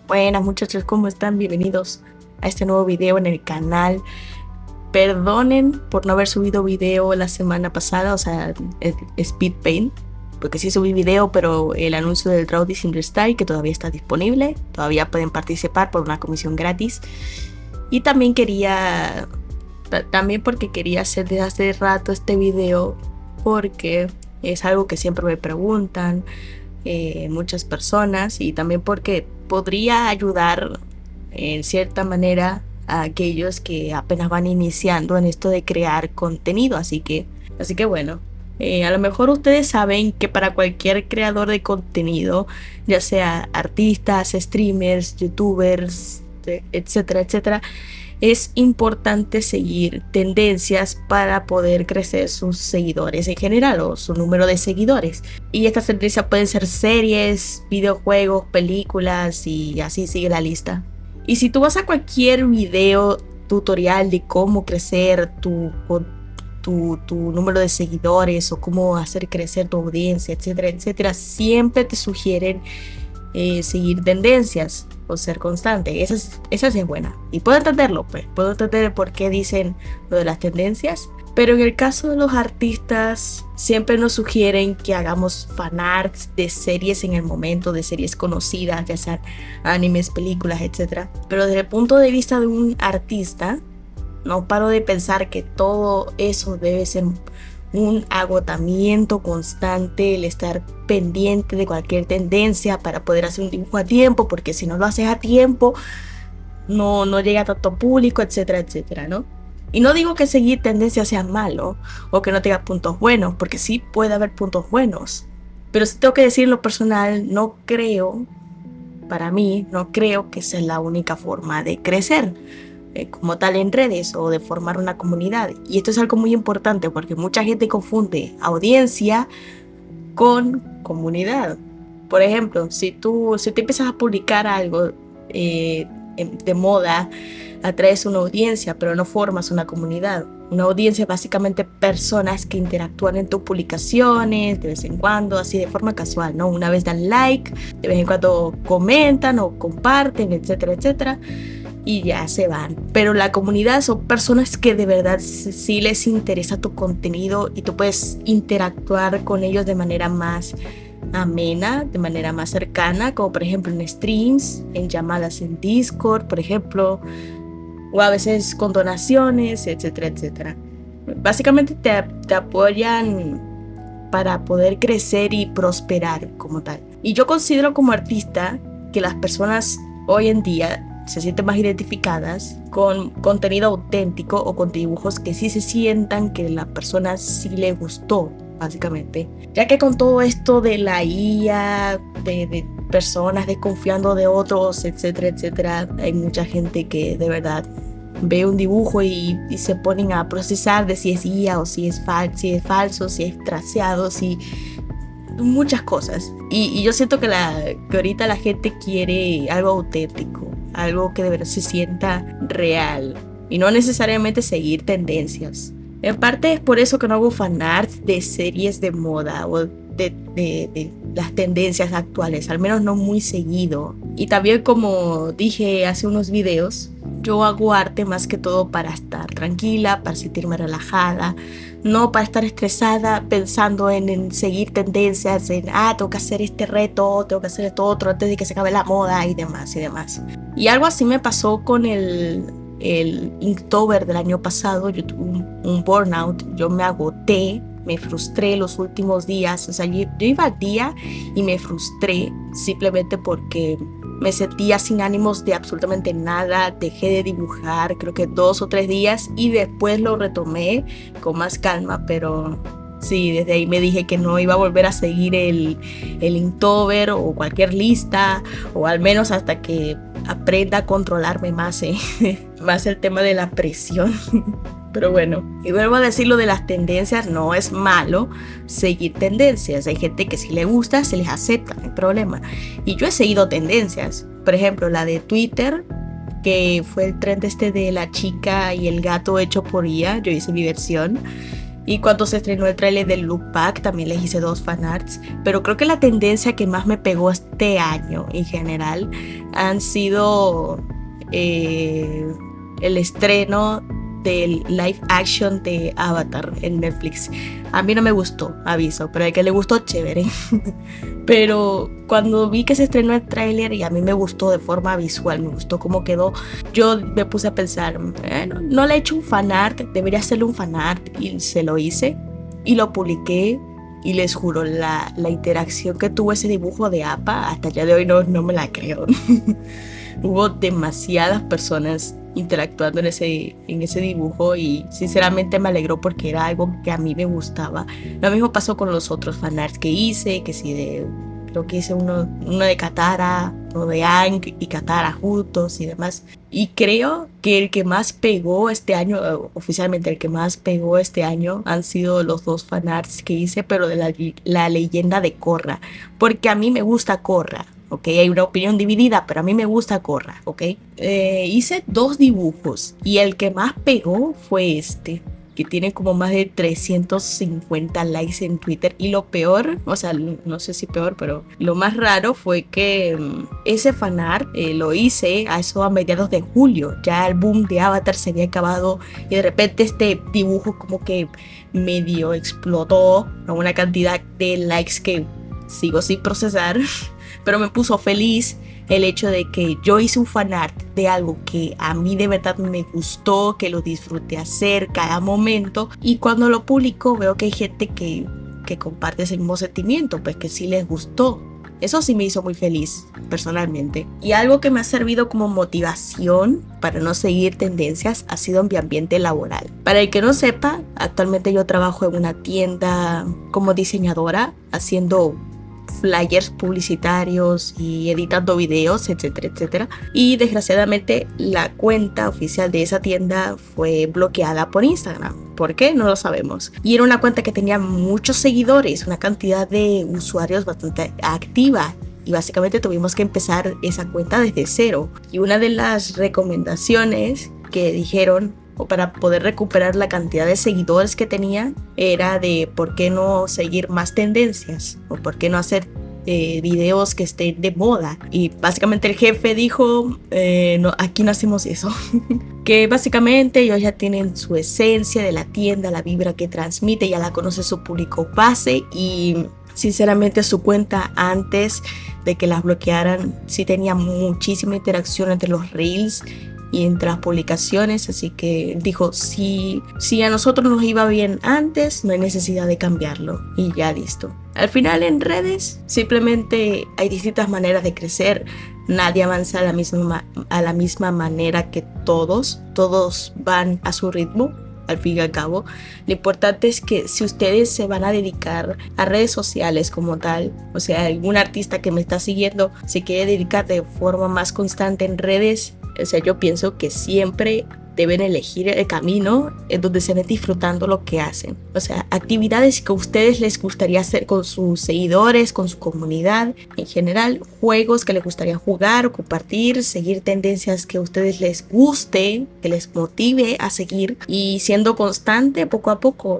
Buenas muchachos, ¿cómo están? Bienvenidos a este nuevo video en el canal. Perdonen por no haber subido video la semana pasada, o sea, el Speed Paint, porque sí subí video, pero el anuncio del Draw This Style, que todavía está disponible, todavía pueden participar por una comisión gratis. Y también porque quería hacer desde hace rato este video, porque es algo que siempre me preguntan muchas personas, y también porque podría ayudar en cierta manera a aquellos que apenas van iniciando en esto de crear contenido. Así que bueno, a lo mejor ustedes saben que para cualquier creador de contenido, ya sea artistas, streamers, youtubers, etcétera, etcétera, es importante seguir tendencias para poder crecer sus seguidores en general, o su número de seguidores. Y estas tendencias pueden ser series, videojuegos, películas, y así sigue la lista. Y si tú vas a cualquier video tutorial de cómo crecer tu número de seguidores, o cómo hacer crecer tu audiencia, etcétera, etcétera, siempre te sugieren seguir tendencias o ser constante. Esa sí es buena, y puedo entenderlo, pues puedo entender por qué dicen lo de las tendencias. Pero en el caso de los artistas, siempre nos sugieren que hagamos fanarts de series en el momento, de series conocidas, ya sean animes, películas, etc. Pero desde el punto de vista de un artista, no paro de pensar que todo eso debe ser un agotamiento constante, el estar pendiente de cualquier tendencia para poder hacer un dibujo a tiempo, porque si no lo haces a tiempo, no llega a tanto público, etcétera, etcétera, ¿no? Y no digo que seguir tendencias sea malo o que no tenga puntos buenos, porque sí puede haber puntos buenos. Pero si tengo que decir en lo personal, para mí, no creo que sea la única forma de crecer como tal en redes, o de formar una comunidad. Y esto es algo muy importante, porque mucha gente confunde audiencia con comunidad. Por ejemplo, si tú empiezas a publicar algo de moda, atraes una audiencia, pero no formas una comunidad. Una audiencia es básicamente personas que interactúan en tus publicaciones de vez en cuando, así de forma casual, ¿no? Una vez dan like, de vez en cuando comentan o comparten, etcétera, etcétera, y ya se van. Pero la comunidad son personas que de verdad sí les interesa tu contenido, y tú puedes interactuar con ellos de manera más amena, de manera más cercana, como por ejemplo en streams, en llamadas en Discord, por ejemplo, o a veces con donaciones, etcétera, etcétera. Básicamente te apoyan para poder crecer y prosperar como tal. Y yo considero como artista que las personas hoy en día se sienten más identificadas con contenido auténtico, o con dibujos que sí se sientan que la persona sí le gustó, básicamente. Ya que con todo esto de la IA, de personas desconfiando de otros, etcétera, etcétera, hay mucha gente que de verdad ve un dibujo y se ponen a procesar de si es IA o si es falso, si es traseado, si muchas cosas. Y yo siento que ahorita la gente quiere algo auténtico, algo que de verdad se sienta real, y no necesariamente seguir tendencias. En parte es por eso que no hago fanarts de series de moda o de las tendencias actuales, al menos no muy seguido. Y también, como dije hace unos videos, yo hago arte más que todo para estar tranquila, para sentirme relajada, no para estar estresada pensando en seguir tendencias, tengo que hacer este reto, tengo que hacer esto otro antes de que se acabe la moda, y demás y demás. Y algo así me pasó con el Inktober del año pasado. Yo tuve un burnout, yo me agoté, me frustré los últimos días. O sea, yo iba al día y me frustré simplemente porque me sentía sin ánimos de absolutamente nada. Dejé de dibujar creo que 2 o 3 días, y después lo retomé con más calma, pero sí, desde ahí me dije que no iba a volver a seguir el Inktober o cualquier lista, o al menos hasta que aprenda a controlarme más, más el tema de la presión. Pero bueno, y vuelvo a decir, lo de las tendencias no es malo seguir tendencias. Hay gente que si le gusta, se les acepta, no hay problema. Y yo he seguido tendencias, por ejemplo la de Twitter, que fue el trend de la chica y el gato hecho por IA. Yo hice mi versión Y cuando se estrenó el tráiler del Look Back también les hice 2 fanarts. Pero creo que la tendencia que más me pegó este año en general han sido el estreno del live action de Avatar en Netflix. A mí no me gustó, aviso, pero al que le gustó, chévere. Pero cuando vi que se estrenó el tráiler y a mí me gustó de forma visual, me gustó cómo quedó, yo me puse a pensar, no le he hecho un fanart, debería hacerle un fanart, y se lo hice y lo publiqué. Y les juro, la interacción que tuvo ese dibujo de Appa, hasta el día de hoy no me la creo. Hubo demasiadas personas interactuando en ese dibujo y sinceramente me alegró porque era algo que a mí me gustaba. Lo mismo pasó con los otros fanarts que hice, creo que hice uno de Katara, uno de Aang y Katara juntos y demás. Y creo que el que más pegó este año, oficialmente el que más pegó este año, han sido los 2 fanarts que hice, pero de la leyenda de Korra. Porque a mí me gusta Korra. ¿Ok? Hay una opinión dividida, pero a mí me gusta Korra, ¿ok? Hice 2 dibujos y el que más pegó fue este, que tiene como más de 350 likes en Twitter. Y lo peor, o sea, no sé si peor, pero lo más raro fue que ese fanart lo hice a mediados de julio. Ya el boom de Avatar se había acabado y de repente este dibujo como que medio explotó a una cantidad de likes que sigo sin procesar. Pero me puso feliz el hecho de que yo hice un fanart de algo que a mí de verdad me gustó, que lo disfruté hacer cada momento. Y cuando lo publico veo que hay gente que comparte ese mismo sentimiento, pues que sí les gustó. Eso sí me hizo muy feliz personalmente. Y algo que me ha servido como motivación para no seguir tendencias ha sido mi ambiente laboral. Para el que no sepa, actualmente yo trabajo en una tienda como diseñadora haciendo flyers publicitarios y editando videos, etcétera, etcétera. Y desgraciadamente la cuenta oficial de esa tienda fue bloqueada por Instagram. ¿Por qué? No lo sabemos. Y era una cuenta que tenía muchos seguidores, una cantidad de usuarios bastante activa. Y básicamente tuvimos que empezar esa cuenta desde cero. Y una de las recomendaciones que dijeron, o para poder recuperar la cantidad de seguidores que tenía, era de por qué no seguir más tendencias o por qué no hacer videos que estén de moda. Y básicamente el jefe dijo, no, aquí no hacemos eso. Que básicamente ellos ya tienen su esencia de la tienda, la vibra que transmite, ya la conoce su público base. Y sinceramente su cuenta antes de que las bloquearan sí tenía muchísima interacción entre los reels y entre las publicaciones, así que dijo, si a nosotros nos iba bien antes, no hay necesidad de cambiarlo y ya listo. Al final en redes simplemente hay distintas maneras de crecer, nadie avanza a la misma manera que todos van a su ritmo. Al fin y al cabo, lo importante es que si ustedes se van a dedicar a redes sociales como tal, o sea, algún artista que me está siguiendo se quiere dedicar de forma más constante en redes, o sea, yo pienso que siempre deben elegir el camino en donde se ven disfrutando lo que hacen. O sea, actividades que a ustedes les gustaría hacer con sus seguidores, con su comunidad en general, juegos que les gustaría jugar o compartir, seguir tendencias que a ustedes les guste, que les motive a seguir, y siendo constante, poco a poco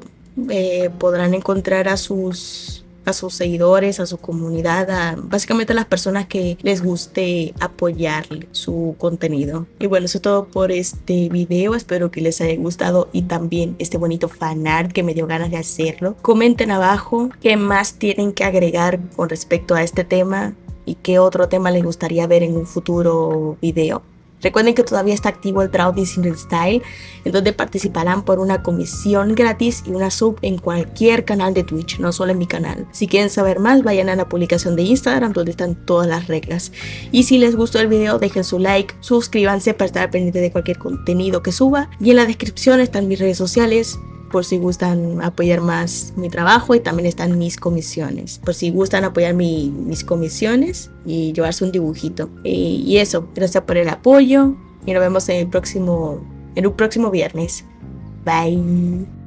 podrán encontrar a sus seguidores, a su comunidad, básicamente a las personas que les guste apoyar su contenido. Y bueno, eso es todo por este video. Espero que les haya gustado y también este bonito fanart que me dio ganas de hacerlo. Comenten abajo qué más tienen que agregar con respecto a este tema y qué otro tema les gustaría ver en un futuro video. Recuerden que todavía está activo el Draw This in Style, en donde participarán por una comisión gratis y una sub en cualquier canal de Twitch, no solo en mi canal. Si quieren saber más, vayan a la publicación de Instagram, donde están todas las reglas. Y si les gustó el video, dejen su like, suscríbanse para estar pendiente de cualquier contenido que suba. Y en la descripción están mis redes sociales, por si gustan apoyar más mi trabajo, y también están mis comisiones, por si gustan apoyar mis comisiones y llevarse un dibujito. Y eso, gracias por el apoyo y nos vemos en un próximo viernes. Bye.